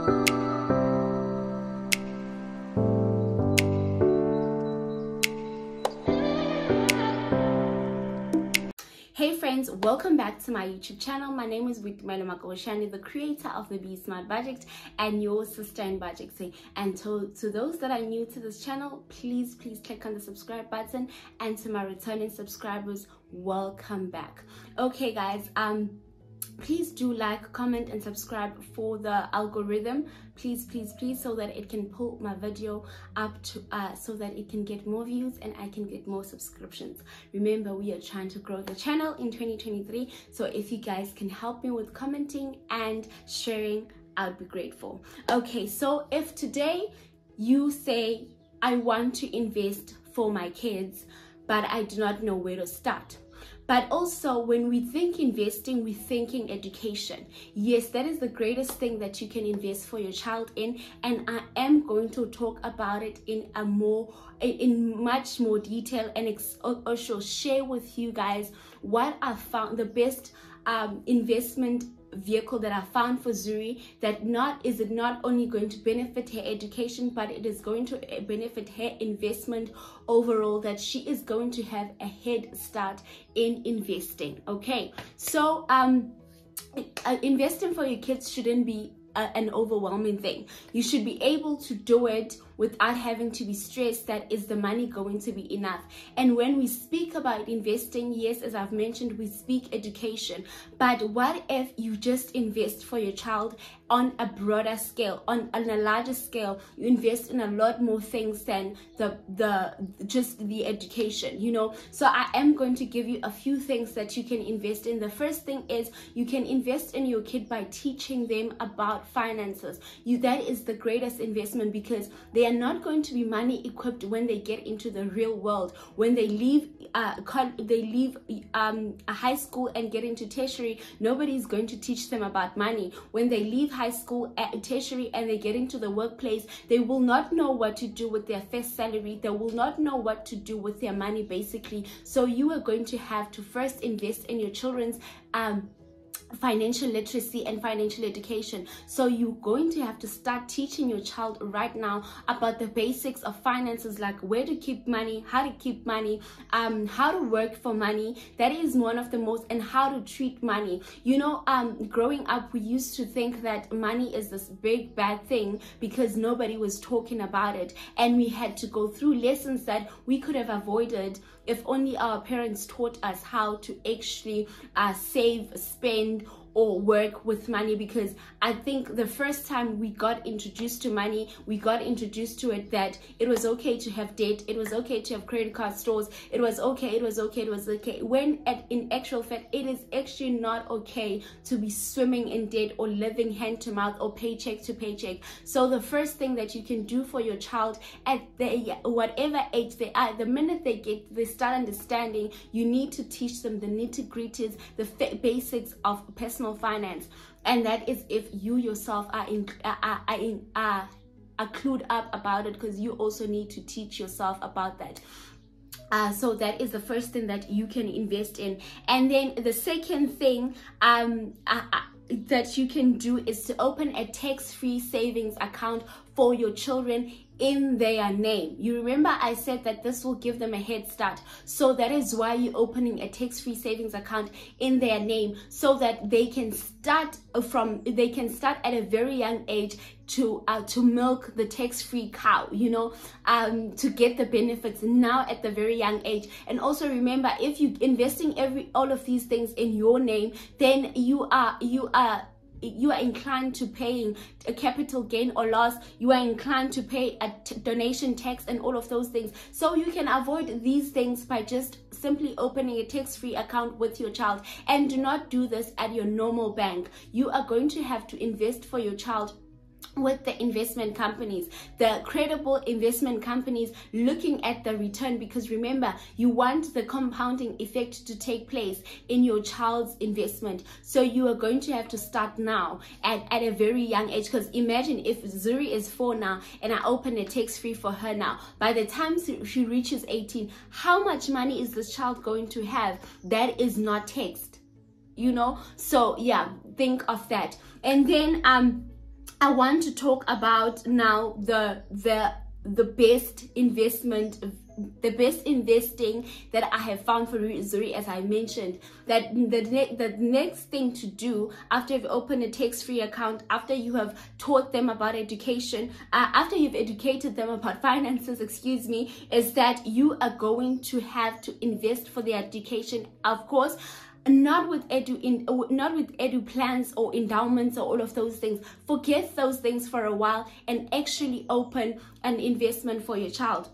Hey friends, welcome back to my YouTube channel. My name is withe, the creator of the Be Smart Budget and your sister in budgeting. And to those that are new to this channel, please click on the subscribe button, and to my returning subscribers, welcome back. Okay guys, please do like, comment and subscribe for the algorithm, please, so that it can pull my video up to so that it can get more views and I can get more subscriptions. Remember, we are trying to grow the channel in 2023, so if you guys can help me with commenting and sharing, I'd be grateful. Okay, so if today you say, I want to invest for my kids, but I do not know where to start. But also, when we think investing, we're thinking education. Yes, that is the greatest thing that you can invest for your child in, and I am going to talk about it in much more detail, and also share with you guys what I found the best investment vehicle that I found for Zuri, that not only going to benefit her education, but it is going to benefit her investment overall, that she is going to have a head start in investing. Okay, so investing for your kids shouldn't be an overwhelming thing. You should be able to do it without having to be stressed that is the money going to be enough. And when we speak about investing, yes, as I've mentioned, we speak education. But what if you just invest for your child on a broader scale, on a larger scale? You invest in a lot more things than just the education, you know. So I am going to give you a few things that you can invest in. The first thing is you can invest in your kid by teaching them about finances. That is the greatest investment, because they are not going to be money equipped when they get into the real world. When they leave high school and get into tertiary, nobody is going to teach them about money. When they leave high school at tertiary and they get into the workplace, they will not know what to do with their first salary. They will not know what to do with their money, basically. So you are going to have to first invest in your children's financial literacy and financial education. So you're going to have to start teaching your child right now about the basics of finances, like where to keep money, how to keep money, how to work for money. That is one of the most, and how to treat money. You know, growing up, we used to think that money is this big bad thing because nobody was talking about it, and we had to go through lessons that we could have avoided if only our parents taught us how to actually save, spend, or work with money. Because I think the first time we got introduced to money, we got introduced to it that it was okay to have debt, it was okay to have credit card stores, it was okay, when in actual fact it is actually not okay to be swimming in debt or living hand to mouth or paycheck to paycheck. So the first thing that you can do for your child at whatever age they are, the minute they start understanding, you need to teach them the nitty-gritties, the basics of personal finance. And that is if you yourself are clued up about it, because you also need to teach yourself about that. So that is the first thing that you can invest in. And then the second thing that you can do is to open a tax-free savings account for your children in their name. You remember I said that this will give them a head start. So that is why you're opening a tax-free savings account in their name, so that they can start at a very young age to milk the tax-free cow, you know, to get the benefits now at the very young age. And also remember, if you're investing all of these things in your name, then you are inclined to paying a capital gain or loss. You are inclined to pay a donation tax and all of those things. So you can avoid these things by just simply opening a tax-free account with your child. And do not do this at your normal bank. You are going to have to invest for your child with the investment companies, the credible investment companies, looking at the return, because remember, you want the compounding effect to take place in your child's investment. So you are going to have to start now at a very young age, because imagine if Zuri is 4 now and I open a tax-free for her now, by the time she reaches 18, how much money is this child going to have that is not taxed, you know? So yeah, think of that. And then I want to talk about now the best investment, the best investing that I have found for Zuri. As I mentioned, that the next thing to do after you've opened a tax-free account, after you have taught them about education, after you've educated them about finances, excuse me, is that you are going to have to invest for their education, of course. Not with edu plans or endowments or all of those things. Forget those things for a while and actually open an investment for your child.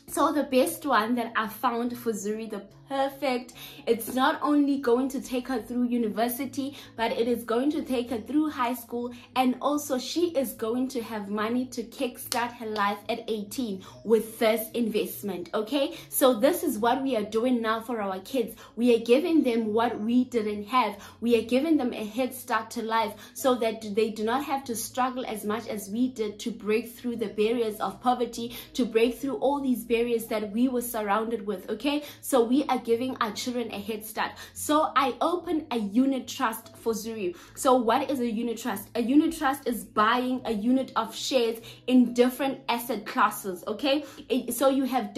So the best one that I found for Zuri, the perfect, it's not only going to take her through university, but it is going to take her through high school, and also she is going to have money to kickstart her life at 18 with this investment. Okay, so this is what we are doing now for our kids. We are giving them what we didn't have. We are giving them a head start to life so that they do not have to struggle as much as we did to break through the barriers of poverty, to break through all these barriers that we were surrounded with. Okay, so we are giving our children a head start. So I opened a unit trust for Zuri. So what is a unit trust? A unit trust is buying a unit of shares in different asset classes. Okay, so you have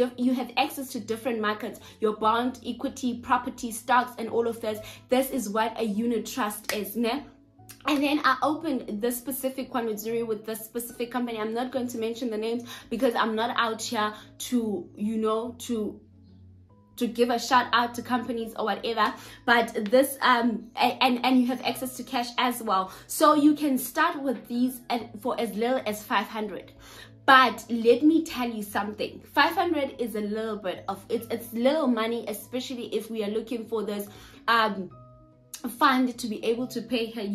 access to different markets, your bond, equity, property, stocks, and all of those. This is what a unit trust is, ne? And then I opened this specific one with Zuri, with this specific company. I'm not going to mention the names because I'm not out here to, you know, to give a shout out to companies or whatever, but this and you have access to cash as well. So you can start with these for as little as 500. But let me tell you something, 500 is a little bit of it's little money, especially if we are looking for this fund to be able to pay her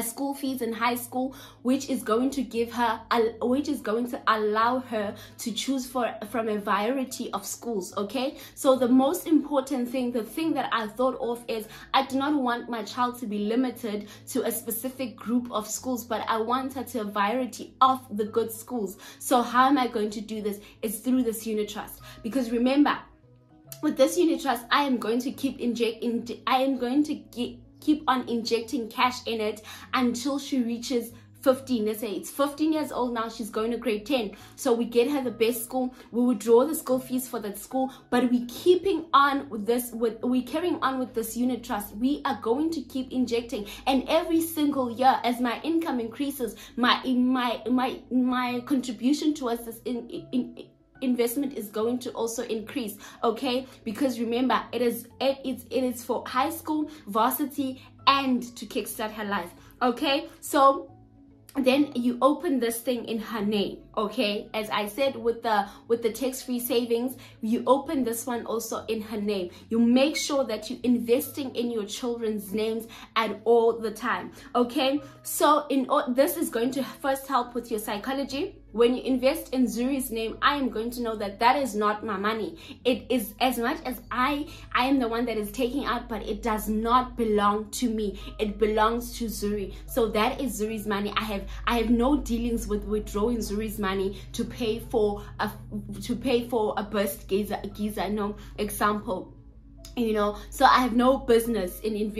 school fees in high school, which is going to give her which is going to allow her to choose from a variety of schools. Okay, so the most important thing, the thing that I thought of, is I do not want my child to be limited to a specific group of schools, but I want her to a variety of the good schools. So how am I going to do this? It's through this unit trust, because remember, with this unit trust, I am going to keep on injecting cash in it until she reaches 15. Let's say it's 15 years old now, she's going to grade 10. So we get her the best school, we withdraw the school fees for that school, but we're carrying on with this unit trust. We are going to keep injecting, and every single year as my income increases, my contribution towards this investment is going to also increase. Okay, because remember, it is for high school, varsity, and to kickstart her life. Okay, so then you open this thing in her name. Okay, as I said, with the tax-free savings, you open this one also in her name. You make sure that you're investing in your children's names at all the time. Okay, so this is going to first help with your psychology. When you invest in Zuri's name, I am going to know that that is not my money. It is, as much as I am the one that is taking out, but it does not belong to me. It belongs to Zuri. So that is Zuri's money. I have no dealings with withdrawing Zuri's money to pay for a burst geyser. No, example. You know, so I have no business in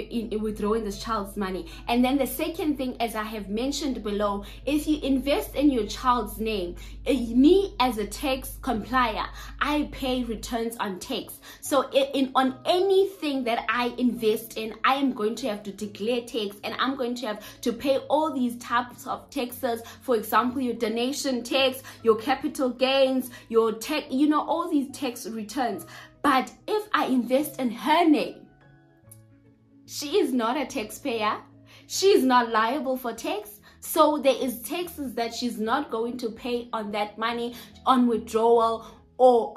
withdrawing this child's money. And then the second thing, as I have mentioned below, if you invest in your child's name, me as a tax complier, I pay returns on tax. So on anything that I invest in, I am going to have to declare tax, and I'm going to have to pay all these types of taxes. For example, your donation tax, your capital gains, your tax, you know, all these tax returns. But if I invest in her name, she is not a taxpayer. She is not liable for tax. So there is taxes that she's not going to pay on that money, on withdrawal, or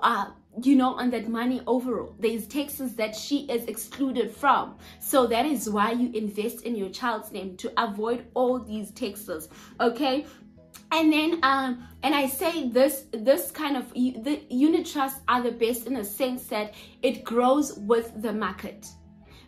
you know, on that money overall. There's taxes that she is excluded from. So that is why you invest in your child's name, to avoid all these taxes. Okay. And then and I say this kind of, the unit trusts are the best in a sense that it grows with the market.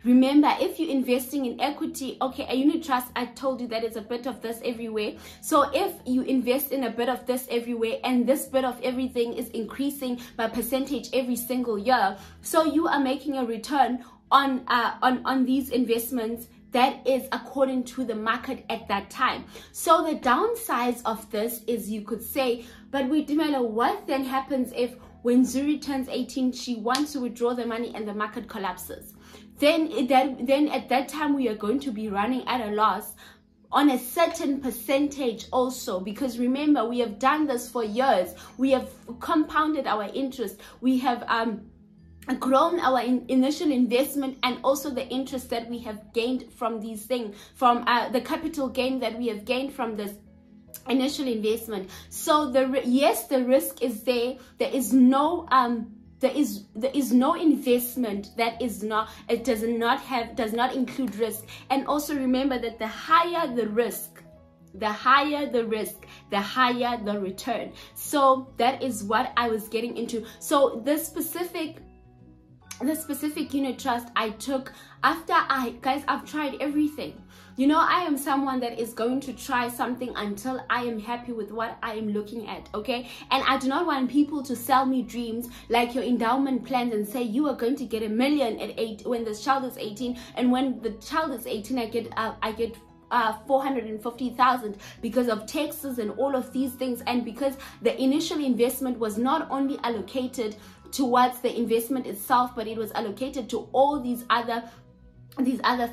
Remember, if you're investing in equity, okay, a unit trust, I told you that it's a bit of this everywhere. So if you invest in a bit of this everywhere, and this bit of everything is increasing by percentage every single year, so you are making a return on these investments that is according to the market at that time. So the downside of this is, you could say, but wait, what then happens if when Zuri turns 18, she wants to withdraw the money and the market collapses? Then at that time we are going to be running at a loss on a certain percentage also, because remember, we have done this for years. We have compounded our interest. We have grown our initial investment, and also the interest that we have gained from these things, from the capital gain that we have gained from this initial investment. So yes, the risk is there. There is no investment that is not, it does not include risk. And also remember that the higher the risk, the higher the return. So that is what I was getting into. So the specific unit trust I took after I've tried everything. I am someone that is going to try something until I am happy with what I am looking at, okay? And I do not want people to sell me dreams like your endowment plans and say you are going to get $1 million at 8 when the child is 18, and when the child is 18 I get 450,000 because of taxes and all of these things, and because the initial investment was not only allocated towards the investment itself, but it was allocated to all these other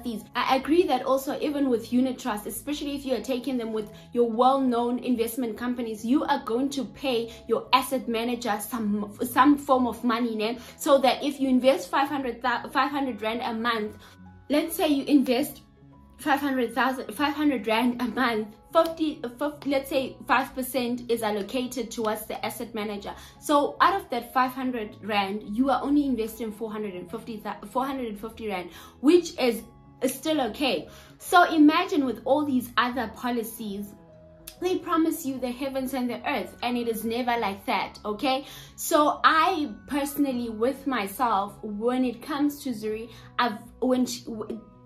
fees. I agree that also even with unit trust, especially if you are taking them with your well-known investment companies, you are going to pay your asset manager some form of money, né? So that if you invest 500 Rand a month, let's say you invest 500 Rand a month, 50, let's say 5% is allocated towards the asset manager. So out of that 500 Rand, you are only investing 450 Rand, which is still okay. So imagine with all these other policies, they promise you the heavens and the earth, and it is never like that, okay? So I personally, with myself, when it comes to Zuri,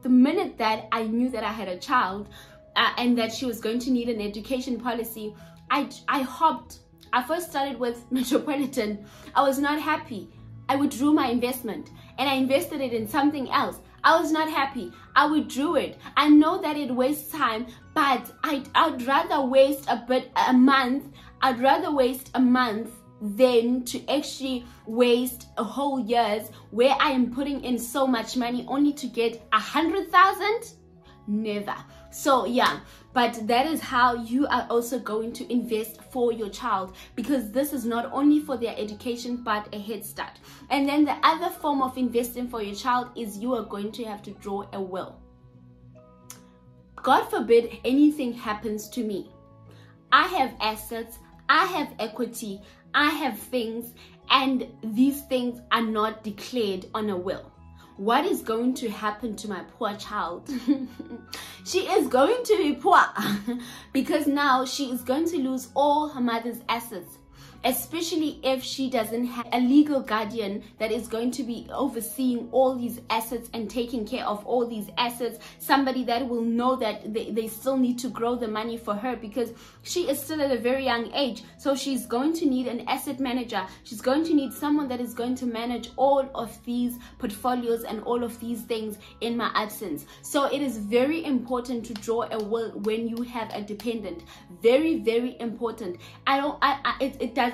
the minute that I knew that I had a child, and that she was going to need an education policy, I hopped. I first started with Metropolitan. I was not happy. I withdrew my investment and I invested it in something else. I was not happy. I withdrew it. I know that it wastes time, but I'd rather waste a month. I'd rather waste a month than to actually waste a whole year's where I am putting in so much money only to get 100,000. Never. So yeah, but that is how you are also going to invest for your child, because this is not only for their education but a head start. And then the other form of investing for your child is you are going to have to draw a will. God forbid anything happens to me. I have assets, I have equity, I have things, and these things are not declared on a will. What is going to happen to my poor child? She is going to be poor because now she is going to lose all her mother's assets, especially if she doesn't have a legal guardian that is going to be overseeing all these assets and taking care of all these assets. Somebody that will know that they still need to grow the money for her, because she is still at a very young age. So she's going to need an asset manager. She's going to need someone that is going to manage all of these portfolios and all of these things in my absence. So it is very important to draw a will when you have a dependent. Very, very important.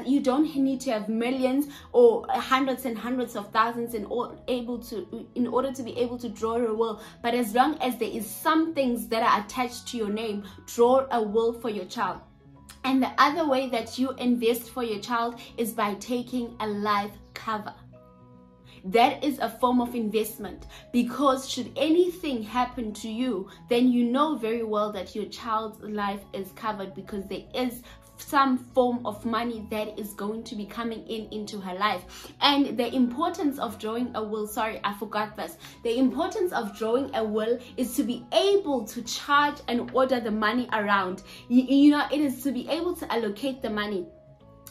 You don't need to have millions or hundreds and hundreds of thousands in order to be able to draw a will. But as long as there is some things that are attached to your name, draw a will for your child. And the other way that you invest for your child is by taking a life cover. That is a form of investment, because should anything happen to you, then you know very well that your child's life is covered, because there is some form of money that is going to be coming into her life. And the importance of drawing a will, sorry, I forgot this. The importance of drawing a will is to be able to charge and order the money around. You know, it is to be able to allocate the money.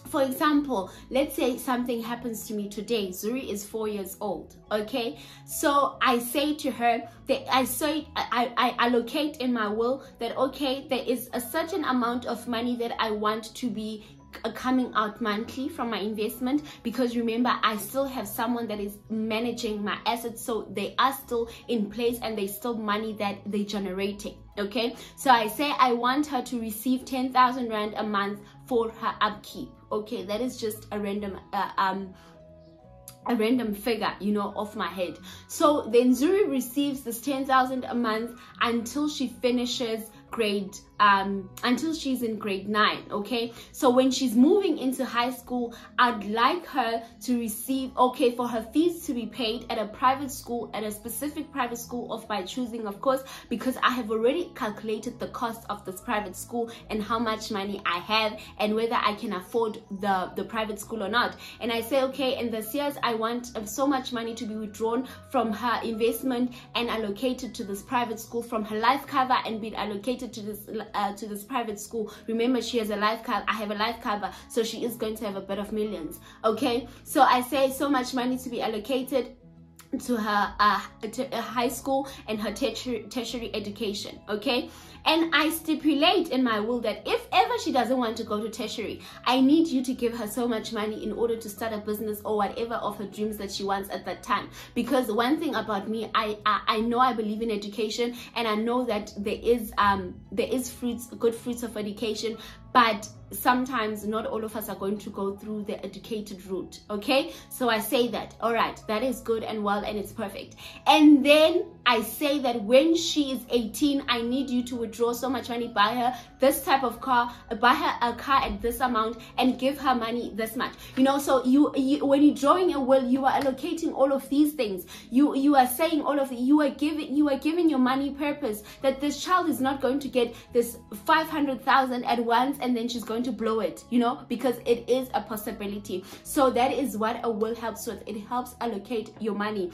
For example, let's say something happens to me today. Zuri is 4 years old, okay? So I say to her that I allocate in my will that, okay, there is a certain amount of money that I want to be coming out monthly from my investment, because remember, I still have someone that is managing my assets, so they are still in place and they still money that they're generating. Okay, so I say I want her to receive 10,000 rand a month for her upkeep. Okay, that is just a random figure, you know, off my head. So then Zuri receives this 10,000 a month until she finishes until she's in grade 9. Okay, so when she's moving into high school, I'd like her to receive, okay, for her fees to be paid at a private school, at a specific private school of my choosing, of course, because I have already calculated the cost of this private school and how much money I have and whether I can afford the private school or not. And I say, okay, in this years I want so much money to be withdrawn from her investment and allocated to this private school, from her life cover and be allocated to this private school. Remember, she has a life cover, I have a life cover, so she is going to have a bit of millions. Okay, so I say so much money to be allocated to her high school and her tertiary education. Okay, and I stipulate in my will that if ever she doesn't want to go to tertiary, I need you to give her so much money in order to start a business or whatever of her dreams that she wants at that time. Because one thing about me, I know I believe in education, and I know that there is good fruits of education, but sometimes not all of us are going to go through the educated route. Okay, so I say that, all right, that is good and well, and it's perfect. And then I say that when she is 18, I need you to withdraw so much money, buy her this type of car, buy her a car at this amount, and give her money this much. You know, so you when you're drawing a will, you are allocating all of these things. You are saying all of it. You are giving your money purpose, that this child is not going to get this 500,000 at once and then she's going to blow it, you know, because it is a possibility. So that is what a will helps with. It helps allocate your money.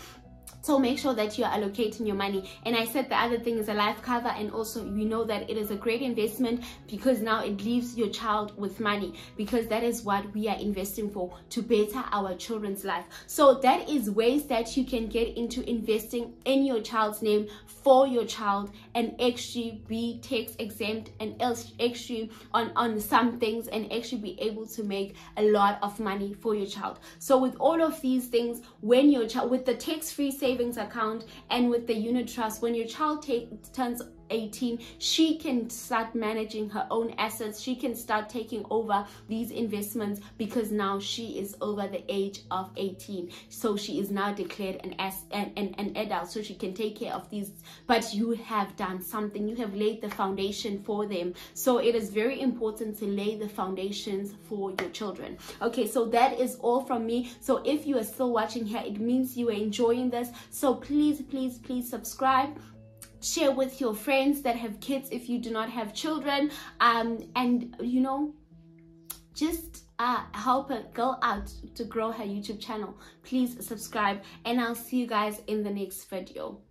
So make sure that you're allocating your money. And I said the other thing is a life cover, and also we know that it is a great investment because now it leaves your child with money, because that is what we are investing for, to better our children's life. So that is ways that you can get into investing in your child's name for your child and actually be tax exempt and else actually on some things, and actually be able to make a lot of money for your child. So with all of these things, when your child, with the tax-free savings account and with the unit trust, when your child turns 18, she can start managing her own assets. She can start taking over these investments, because now she is over the age of 18, so she is now declared an adult, so she can take care of these. But you have done something, you have laid the foundation for them. So it is very important to lay the foundations for your children. Okay, so that is all from me. So if you are still watching here, it means you are enjoying this. So please subscribe, share with your friends that have kids if you do not have children, and you know, just help a girl out to grow her YouTube channel. Please subscribe, and I'll see you guys in the next video.